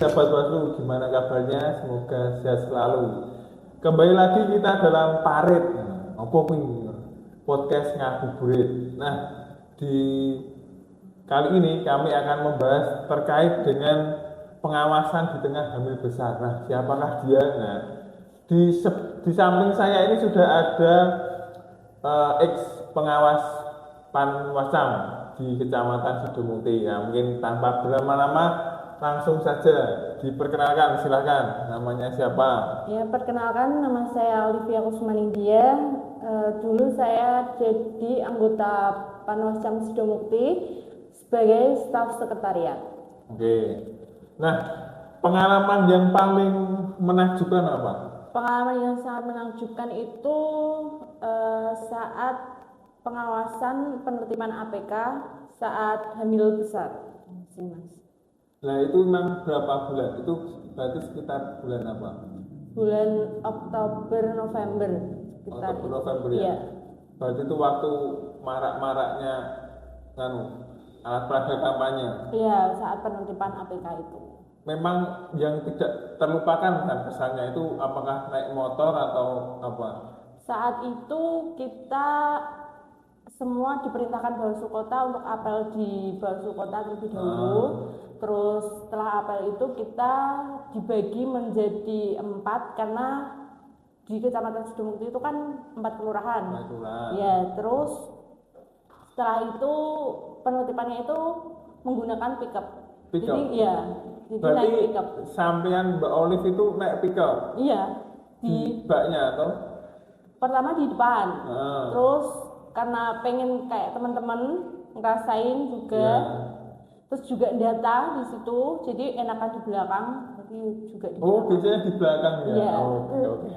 Sahabat Waslu, gimana kabarnya? Semoga sehat selalu. Kembali lagi kita dalam Parit. Apa kuwi? Podcast ngabuburit. Nah, di kali ini kami akan membahas terkait dengan pengawasan di tengah hamil besar. Nah, siapakah dia? Nah, di samping saya ini sudah ada ex pengawas Panwascam di Kecamatan Sidomukti. Ya, mungkin tanpa berlama-lama langsung saja diperkenalkan, silakan. Namanya siapa? Ya, perkenalkan, nama saya Olivia Kusmaninggia. Dulu saya jadi anggota Panwascam Sidomukti sebagai staf sekretariat. Oke. Nah, pengalaman yang paling menakjubkan apa? Pengalaman yang sangat menakjubkan itu saat pengawasan penertiban APK saat hamil besar, sih Mas. Nah, itu memang berapa bulan? Itu berarti sekitar bulan apa? Bulan Oktober November sekitar Oktober November ya? Iya. Berarti itu waktu marak-maraknya alat peraga kampanye. Iya, saat penertiban APK itu. Memang yang tidak terlupakan kan kesannya itu apakah naik motor atau apa? Saat itu kita semua diperintahkan Bawaslu Kota untuk apel di Bawaslu Kota terlebih dahulu. Terus setelah apel itu kita dibagi menjadi 4 karena di Kecamatan Sidomukti itu kan 4 kelurahan. Ya, terus setelah itu penertibannya itu menggunakan pickup. Jadi ya, jadi berarti naik pickup. sampean Mbak Olive itu naik pickup? Iya, Di baknya atau? Pertama di depan. Terus karena pengen kayak teman-teman ngerasain juga. Terus juga data di situ, jadi enakan di belakang, tapi juga di belakang. Oh, biasanya di belakang ya? Iya.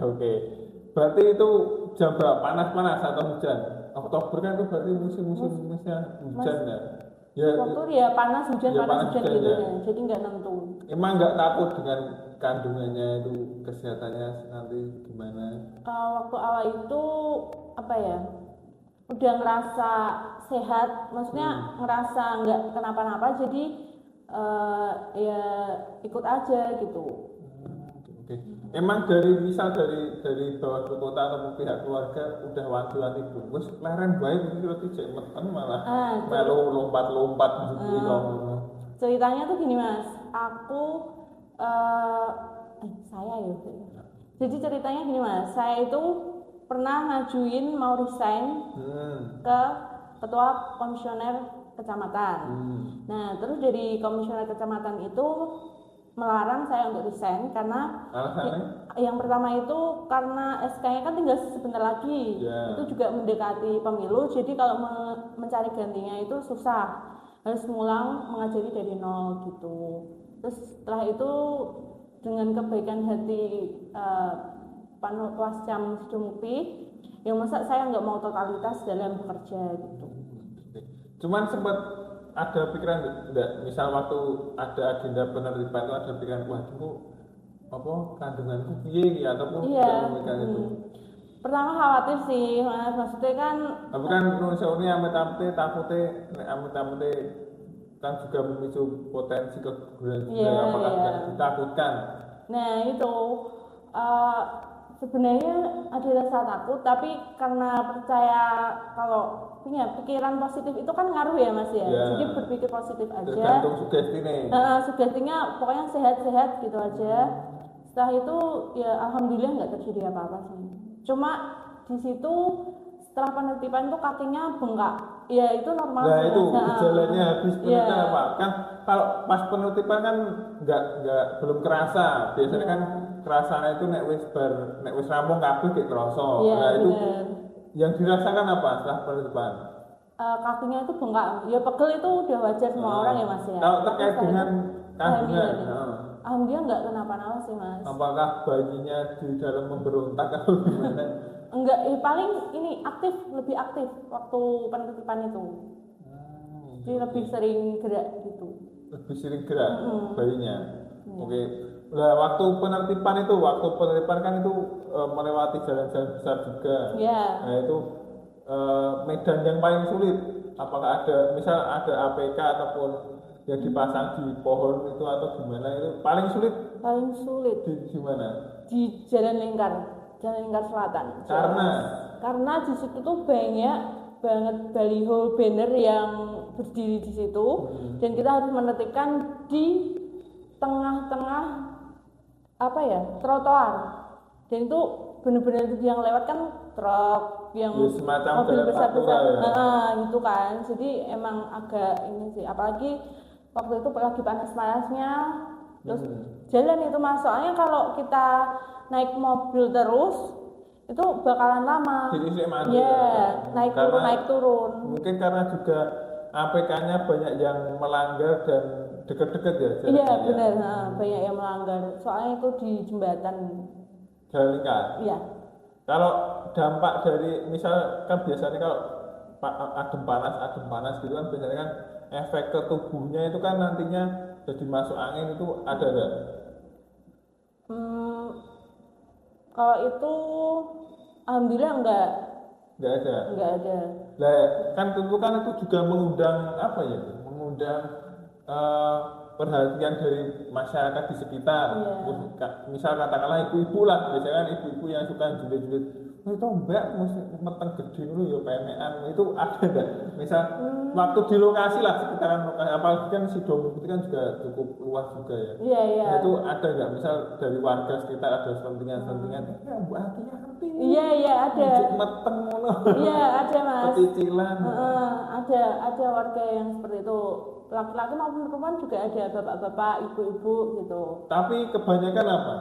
Oke. Berarti itu jam berapa? Panas-panas atau hujan? Oktober kan itu berarti musim-musimnya hujan ya? Ya, waktu ya panas hujan gitu ya. Jadi nggak nentu. Emang nggak takut dengan kandungannya itu, kesehatannya nanti gimana? Waktu awal itu apa ya, udah ngerasa sehat, maksudnya ngerasa nggak kenapa-napa, jadi ya ikut aja gitu. Oke. Emang dari Bawaslu Kota atau pihak keluarga udah wanti-wanti bungkus leren baik itu roti cek meten malah melu lompat-lompat gitu kalau ceritanya tuh gini Mas, aku saya ya. Jadi ceritanya gini Mas, saya itu pernah ngajuin mau resign ke ketua komisioner kecamatan. Nah, terus dari komisioner kecamatan itu melarang saya untuk resign karena yang pertama itu karena SK-nya kan tinggal sebentar lagi. Itu juga mendekati pemilu, jadi kalau mencari gantinya itu susah, harus ngulang mengajari dari nol gitu. Terus setelah itu dengan kebaikan hati Panwascam Sidomukti, yang masa saya nggak mau totalitas dalam bekerja gitu. Cuman sempat ada pikiran enggak, misal waktu ada agenda penertiban itu ada pikiran wah itu apa kandunganku piye ataupun tidak memikirkan itu? Pertama khawatir sih Mas, maksudnya kan tapi kan nulisnya amit-amit takutnya amit-amit kan juga memicu potensi keguguran juga, apakah tidak ditakutkan? Nah itu sebenarnya ada rasa takut, tapi karena percaya kalau punya pikiran positif itu kan ngaruh ya Mas ya. Jadi berpikir positif aja. Tergantung sugesti nih. Sugestinya pokoknya sehat-sehat gitu aja. Setelah itu ya alhamdulillah nggak terjadi apa-apa sih. Cuma di situ setelah penertiban tuh kakinya bengkak. Ya itu normal. Nah itu gejalanya habis penertiban apa? Kan kalau pas penertiban kan nggak belum kerasa. Biasanya kan kerasanya itu nek wis rampung kabeh kayak kerasa. Nah itu yang dirasakan apa setelah penertiban? Kakinya itu bengkak. Ya pegel itu udah wajar semua orang ya Mas ya. Kalau terkait dengan kandungan, alhamdulillah nggak kenapa-napa sih Mas. Apakah bayinya di dalam memberontak atau gimana? Enggak, paling ini lebih aktif waktu penertiban itu. Jadi lebih sering gerak gitu. Lebih sering gerak bayinya. Oke. Nah, waktu penertiban kan itu melewati jalan-jalan besar juga. Nah itu medan yang paling sulit. Apakah ada misal ada APK ataupun yang dipasang di pohon itu atau gimana itu paling sulit Paling sulit di mana? di Jalan Lingkar Selatan. Karena di situ tuh banyak banget baliho banner yang berdiri di situ, dan kita harus menetapkan di tengah-tengah apa ya, trotoar. Dan itu benar-benar yang lewat kan truk, yang Ya, semacam mobil jalan besar-besar, pantura gitu kan. Jadi emang agak ini sih, apalagi waktu itu lagi panas-panasnya, terus jalan itu mas. Soalnya kalau kita naik mobil terus itu bakalan lama. Jadi mati. Ya, naik turun. Mungkin karena juga APK-nya banyak yang melanggar dan deket-deket ya. Iya benar, banyak yang melanggar. Soalnya itu di jembatan. Jalan Lingkar. Iya. Kalau dampak dari misal kan biasanya kalau adem panas gitu kan biasanya kan efek ke tubuhnya itu kan nantinya jadi masuk angin itu ada nggak? Kalau itu alhamdulillah enggak ada. Nah, kan tentu kan itu juga mengundang apa ya? Mengundang perhatian dari masyarakat di sekitar. Misal katakanlah ibu-ibu lah, biasanya kan ibu-ibu yang suka julid-julid. Itu mbak mesti meteng gede dulu ya pemean itu ada nggak? Misal waktu di lokasi lah sekitaran lokasi, apalagi kan si Domo itu kan juga cukup luas juga ya. Iya. Nah, itu ada nggak? Misal dari warga sekitar ada sentingan-sentingan, ya mbak hati-hati. Iya ada. Meteng ngono. Iya ada mas. Pecicilan. Ada warga yang seperti itu. Laki-laki maupun perempuan juga ada, bapak-bapak, ibu-ibu gitu. Tapi kebanyakan apa?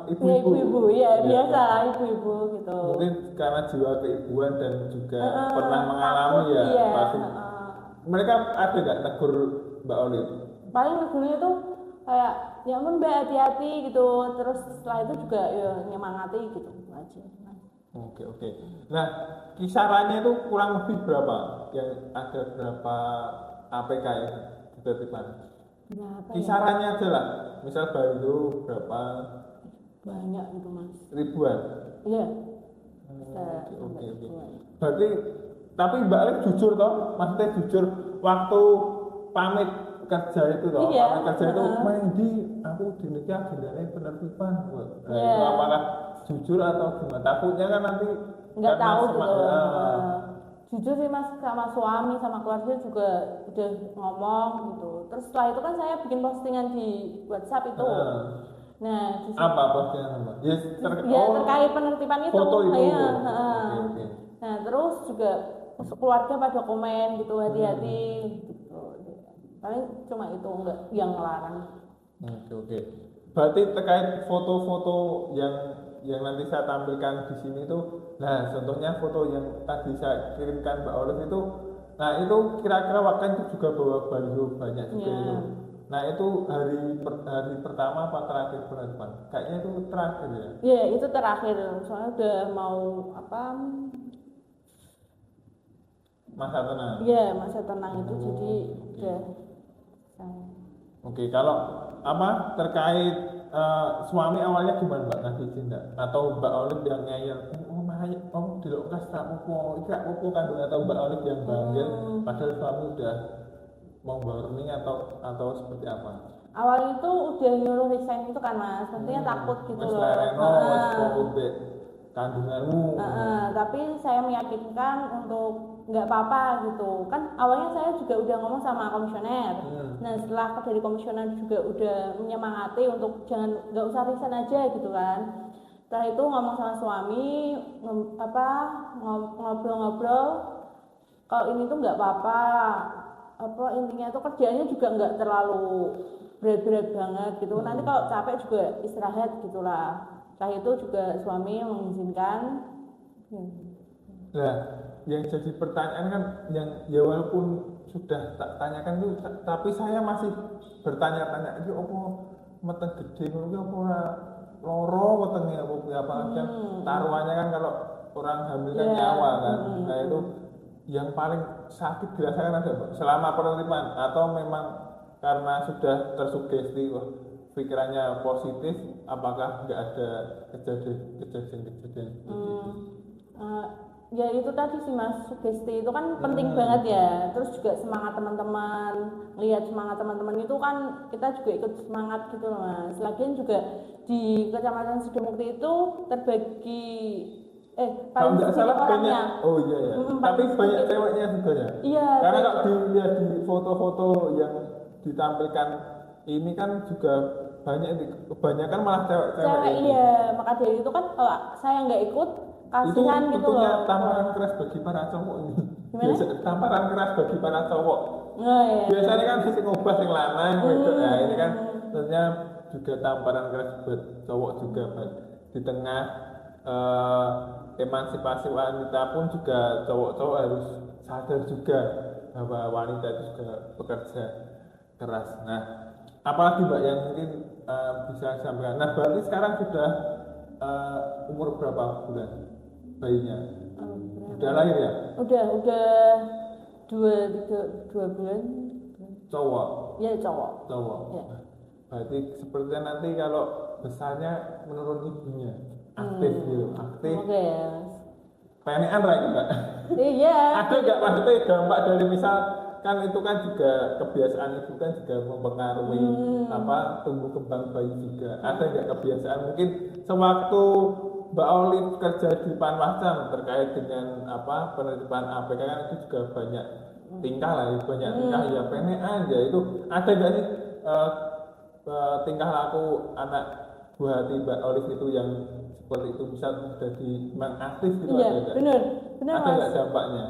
Ibu-ibu, ya biasa ibu-ibu gitu. Mungkin karena jiwa keibuan dan juga pernah mengalami takut, ya. Pasti. Mereka ada nggak negur Mbak Olive? Paling negurnya tuh kayak ya ampun mbak hati-hati gitu. Terus setelah itu juga ya nyemangati gitu aja. Oke. Nah kisarannya itu kurang lebih berapa? Yang ada berapa APK ya di tertiban? Kisarannya aja lah. Misal baru berapa? Banyak gitu mas. Ribuan? Iya. Oke. Berarti tapi Mbak Alif jujur toh? Maksudnya jujur waktu pamit kerja itu toh? Iya. Pamit kerja itu Mandi aku diniki agendanya penertiban. Nah itu apakah jujur atau gimana? Takutnya kan nanti nggak tahu gitu. Jujur sih mas, sama suami sama keluarga juga udah ngomong gitu. Terus setelah itu kan saya bikin postingan di WhatsApp itu. Nah, apa postingan Mbak? Terkait penertiban itu. Foto itu. Okay. Nah, terus juga keluarga pada komen gitu, hati-hati gitu. Paling cuma itu, enggak yang ngelarang. Oke. Berarti terkait foto-foto yang nanti saya tampilkan di sini tuh, nah contohnya foto yang tadi saya kirimkan Mbak Olive itu, nah itu kira-kira waktu itu juga bawa baliho banyak juga itu. Nah itu hari pertama apa terakhir penertiban? Kayaknya itu terakhir ya? Iya itu terakhir, soalnya udah mau masa tenang? Iya masa tenang itu jadi udah. Oke, kalau terkait suami awalnya gimana Mbak ngasih cinta? Atau Mbak Olive yang ngeyel, di lokasi tak apa-apa, tidak apa-apa kandung, atau Mbak Olive yang bangga padahal suami udah mau warning atau seperti apa? Awal itu udah nyuruh resign itu kan mas, tentunya takut gitu loh. Kandunganmu. Tapi saya meyakinkan untuk nggak apa-apa gitu. Kan awalnya saya juga udah ngomong sama komisioner. Nah setelah dari komisioner juga udah menyemangati untuk nggak usah resign aja gitu kan. Setelah itu ngomong sama suami, ngobrol-ngobrol. Kalau ini tuh nggak apa-apa. Intinya tuh kerjanya juga nggak terlalu berat-berat banget gitu. Nanti kalau capek juga istirahat gitulah. Setelah itu juga suami mengizinkan. Nah, yang jadi pertanyaan kan yang ya walaupun sudah tak tanyakan itu, tapi saya masih bertanya-tanya ini apa meteng gede ini apa loro wetenge apa kan taruhannya kan kalau orang hamil kan nyawa kan. Nah itu yang paling sakit dirasakan ada selama penerimaan atau memang karena sudah tersugesti pikirannya positif, apakah nggak ada kejadian ya itu tadi sih Mas, sugesti itu kan penting banget ya. Terus juga semangat teman-teman, lihat semangat teman-teman itu kan kita juga ikut semangat gitu loh Mas. Lagian juga di Kecamatan Sidomukti itu terbagi Kalau paling nggak sedikit salah banyak, orangnya. oh iya ya. Tapi paling banyak sedikit. ceweknya juga ya. Iya. Karena kalau dilihat di foto-foto yang ditampilkan ini kan juga banyak, kebanyakan malah cewek-cewek. Cewek itu. iya, maka dari itu kan kalau saya nggak ikut Itu kasihan gitu tentunya loh. tamparan keras bagi para cowok ini. Gimana? Tamparan keras bagi para cowok. Oh, iya. Biasanya kan sisi ngubah yang lanang gitu. Nah, ini kan tentunya juga tamparan keras buat cowok juga, Pak. Di tengah emansipasi wanita pun juga cowok-cowok harus sadar juga bahwa wanita itu juga bekerja keras. Nah, apalagi Mbak yang mungkin bisa sampaikan. Nah, berarti sekarang sudah umur berapa bulan bayinya? Udah lahir ya? Udah 2 bulan. Cowok? Ya cowok. Ya. Ya. Berarti sepertinya nanti kalau besarnya menurut ibunya aktif gitu, aktif. Oke ya. PNN lagi Mbak. Iya. Ada nggak maksudnya dampak dari misal kan itu kan juga kebiasaan ibu kan juga mempengaruhi tumbuh kembang bayi juga. Ada nggak kebiasaan mungkin sewaktu Mbak Olive kerja di Panwascam terkait dengan penerimaan APK kan itu juga banyak tingkah lah, banyak tingkah ya PNN ya itu ada nggak sih tingkah laku anak buah hati Mbak Olive itu yang seperti itu bisa jadi aktif gitu? Iya, benar ada Mas. nggak dampaknya?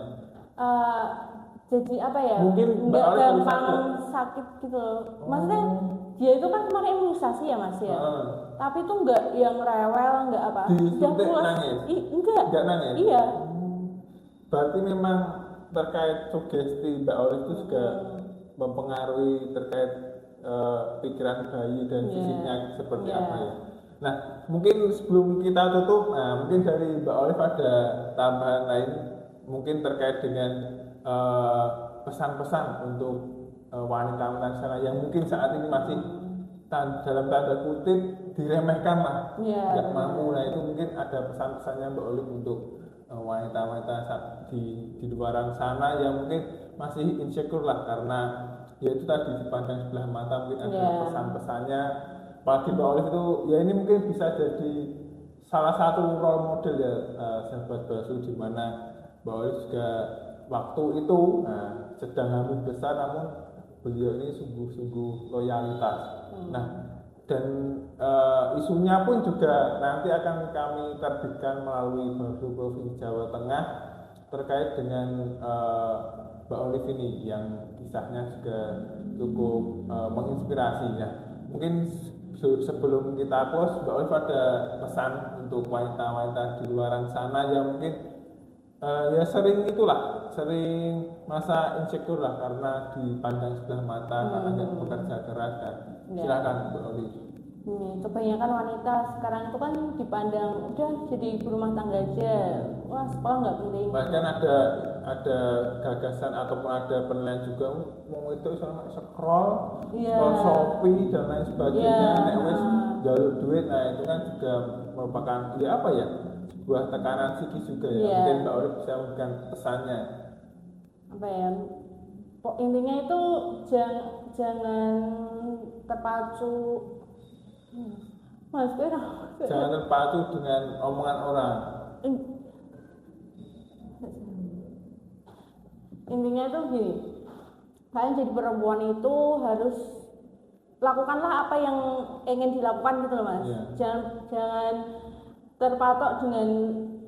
Jadi apa ya? Mungkin Mbak nggak Olive gampang sakit gitu loh. Maksudnya dia itu kan kemarin imunisasi ya Mas ya. Tapi itu nggak yang rewel, nggak apa. Disuntik nangis? Nggak nangis? Iya. Berarti memang terkait sugesti Mbak Olive itu juga mempengaruhi terkait pikiran bayi dan fisiknya seperti apa ya. Nah, mungkin sebelum kita tutup, mungkin dari Mbak Olive ada tambahan lain mungkin terkait dengan pesan-pesan untuk wanita-wanita sana yang mungkin saat ini masih dalam tanda kutip diremehkan lah, nggak mampu. Nah itu mungkin ada pesan-pesannya Mbak Olive untuk wanita-wanita di luar sana yang mungkin masih insecure lah karena ya itu tadi dipandang sebelah mata, mungkin ada pesan-pesannya. Apalagi Mbak Olive itu ya ini mungkin bisa jadi salah satu role model ya sahabat Basu, di mana Mbak Olive juga waktu itu sedang hamil besar namun beliau ini sungguh-sungguh loyalitas. Nah dan isunya pun juga nanti akan kami terbitkan melalui Basu Provinsi Jawa Tengah terkait dengan Mbak Olive ini yang kisahnya juga cukup menginspirasi ya. Mungkin sebelum kita close, Mbak Olive ada pesan untuk wanita-wanita di luar sana yang mungkin ya sering masa insecure lah karena dipandang sebelah mata karena nggak bekerja keras kan. Silakan Mbak Olive. Kebanyakan wanita sekarang itu kan dipandang udah jadi ibu rumah tangga aja, wah sekolah nggak penting. Bahkan ada gagasan ataupun ada penilaian juga mau itu sama scroll Shopee dan lain sebagainya, nek wis jalur duit. Nah itu kan juga merupakan ya apa ya, sebuah tekanan psikis juga ya. Mungkin Mbak Olive bisa memberikan pesannya. Apa ya? Intinya itu jangan terpacu. Mas, jangan terpacu dengan omongan orang. Intinya itu gini, kalian jadi perempuan itu harus lakukanlah apa yang ingin dilakukan gitu loh Mas. Jangan terpatok dengan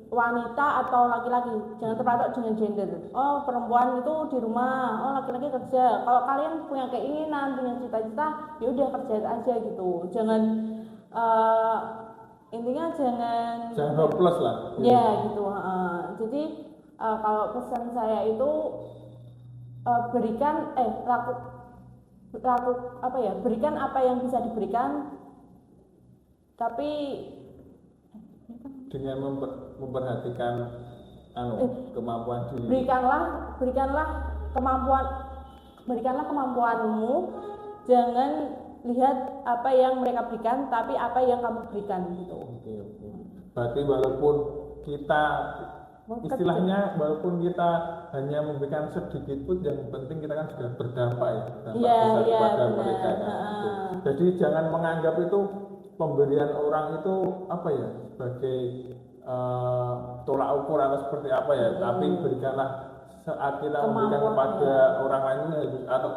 wanita atau laki-laki, jangan terpatok dengan gender. Oh perempuan itu di rumah, oh laki-laki kerja. Kalau kalian punya keinginan, punya cita-cita, ya udah kerjain aja gitu. Jangan intinya jangan hopeless lah. Ya gitu. Jadi kalau pesan saya itu berikan berikan apa yang bisa diberikan, tapi dengan memperhatikan kemampuan diri. Berikanlah kemampuanmu, jangan lihat apa yang mereka berikan, tapi apa yang kamu berikan gitu. Oke. Berarti walaupun kita istilahnya walaupun kita hanya memberikan sedikit pun yang penting kita kan sudah berdampak ya, berdampak Iya, besar iya, kepada benar. mereka kan. Jadi jangan menganggap itu pemberian orang itu apa ya sebagai tolak ukur atau seperti apa ya, tapi berikanlah saat kita memberikan kepada orang lain atau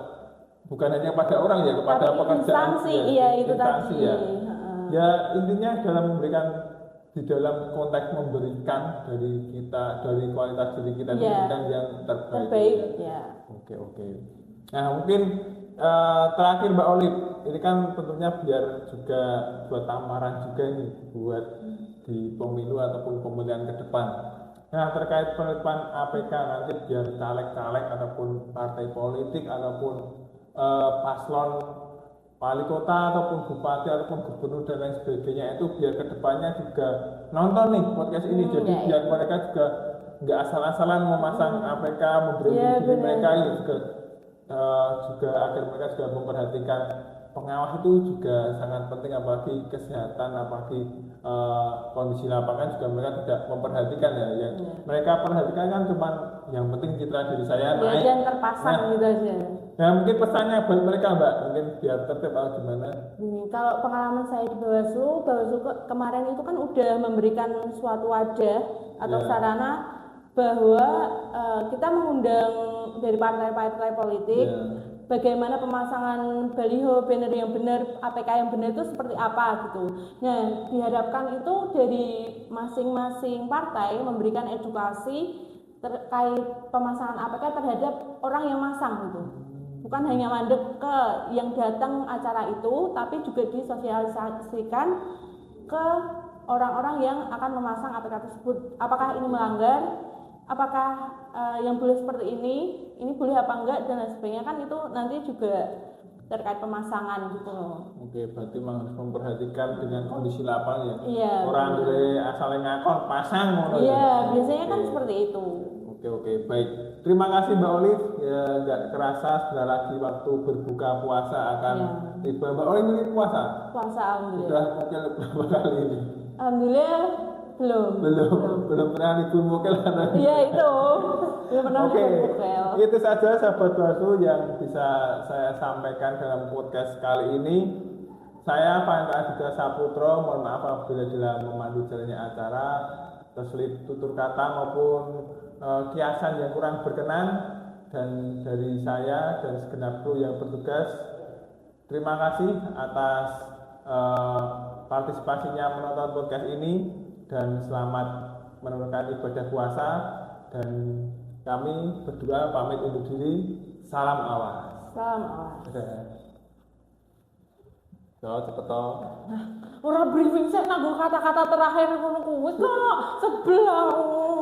bukan hanya pada orang ya, kepada tapi pekerjaan instansi, ya, iya itu instansi tadi. ya. Ya intinya dalam memberikan di dalam konteks memberikan dari kita, dari kualitas diri kita memberikan yang terbaik ya. Oke. Nah mungkin terakhir Mbak Olive, ini kan tentunya biar juga buat tamaran juga nih buat di pemilu ataupun pemilihan ke depan. Nah terkait penerimaan APK nanti biar caleg-caleg ataupun partai politik ataupun paslon wali kota ataupun bupati ataupun gubernur dan lain sebagainya itu biar kedepannya juga nonton nih podcast ini, jadi biar mereka juga nggak asal-asalan memasang APK membranding diri mereka itu juga agar mereka juga memperhatikan pengawas itu juga sangat penting, apalagi kesehatan, apalagi kondisi lapangan juga mereka tidak memperhatikan ya. Yang mereka perhatikan kan cuma yang penting citra diri saya naik dan terpasang gitu aja. Ya mungkin pesannya buat mereka Mbak, mungkin biar tertib atau gimana? Kalau pengalaman saya di Bawaslu kemarin itu kan udah memberikan suatu wadah atau sarana bahwa kita mengundang dari partai-partai politik bagaimana pemasangan baliho, banner yang benar, APK yang benar itu seperti apa gitu. Nah diharapkan itu dari masing-masing partai memberikan edukasi terkait pemasangan APK terhadap orang yang masang gitu. Bukan hanya mandek ke yang datang acara itu, tapi juga disosialisasikan ke orang-orang yang akan memasang APK tersebut. Apakah ini melanggar? Apakah yang boleh seperti ini boleh apa enggak dan lain sebagainya, kan itu nanti juga terkait pemasangan gitu loh. Oke, berarti memang harus memperhatikan dengan kondisi lapangan ya. Iya. Orang dari asalnya ngakon pasang. Iya, biasanya kan seperti itu. Oke, baik. Terima kasih Mbak Olive. Ya, nggak kerasa sebentar lagi waktu berbuka puasa akan tiba. Mbak Olive ini puasa? Puasa, alhamdulillah. Sudah mungkin berapa kali ini? Alhamdulillah belum pernah libur mukel atau? Iya itu. Belum pernah libur mukel. Itu saja sahabat Bawaslu yang bisa saya sampaikan dalam podcast kali ini. Saya Fanta Aditya Saputro, mohon maaf apabila dalam memandu jalannya acara terselip tutur kata maupun kiasan yang kurang berkenan, dan dari saya dan segenap kru yang bertugas terima kasih atas partisipasinya menonton podcast ini dan selamat menunaikan ibadah puasa, dan kami berdua pamit undur diri. Salam awas. Cepet toh. Ora briefing saya nanggo kata-kata terakhir ngono kuwi kok sebel aku.